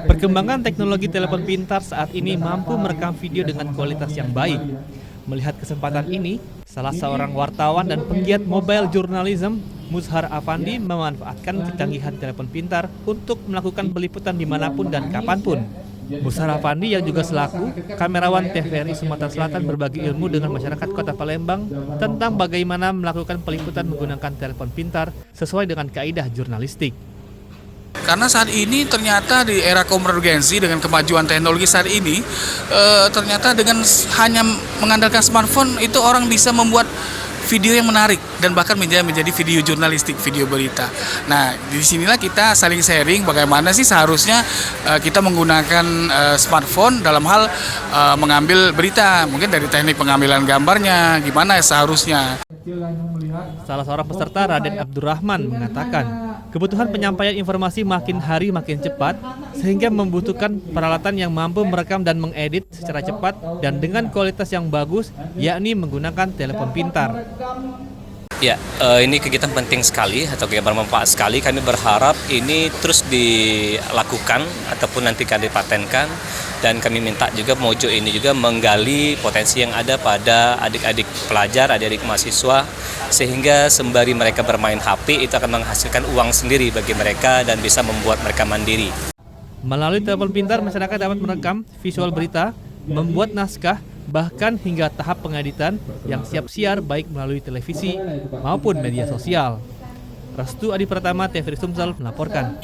Perkembangan teknologi telepon pintar saat ini mampu merekam video dengan kualitas yang baik. Melihat kesempatan ini, salah seorang wartawan dan penggiat mobile journalism, Mushar Afandi, memanfaatkan kecanggihan telepon pintar untuk melakukan peliputan dimanapun dan kapanpun. Mushar Afandi yang juga selaku kamerawan TVRI Sumatera Selatan berbagi ilmu dengan masyarakat Kota Palembang tentang bagaimana melakukan peliputan menggunakan telepon pintar sesuai dengan kaidah jurnalistik. Karena saat ini ternyata di era konvergensi dengan kemajuan teknologi saat ini, ternyata dengan hanya mengandalkan smartphone itu orang bisa membuat video yang menarik dan bahkan menjadi video jurnalistik, video berita. Nah, disinilah kita saling sharing bagaimana sih seharusnya kita menggunakan smartphone dalam hal mengambil berita, mungkin dari teknik pengambilan gambarnya, gimana seharusnya. Salah seorang peserta, Raden Abdurrahman, mengatakan kebutuhan penyampaian informasi makin hari makin cepat sehingga membutuhkan peralatan yang mampu merekam dan mengedit secara cepat dan dengan kualitas yang bagus, yakni menggunakan telepon pintar. Ya, ini kegiatan penting sekali atau kegiatan bermanfaat sekali. Kami berharap ini terus dilakukan ataupun nanti akan dipatenkan, dan kami minta juga Mojo ini juga menggali potensi yang ada pada adik-adik pelajar, adik-adik mahasiswa, sehingga sembari mereka bermain HP itu akan menghasilkan uang sendiri bagi mereka dan bisa membuat mereka mandiri. Melalui telepon pintar, masyarakat dapat merekam visual berita, membuat naskah, bahkan hingga tahap pengeditan yang siap siar baik melalui televisi maupun media sosial. Restu Adi Pratama, TVRI Sumsel melaporkan.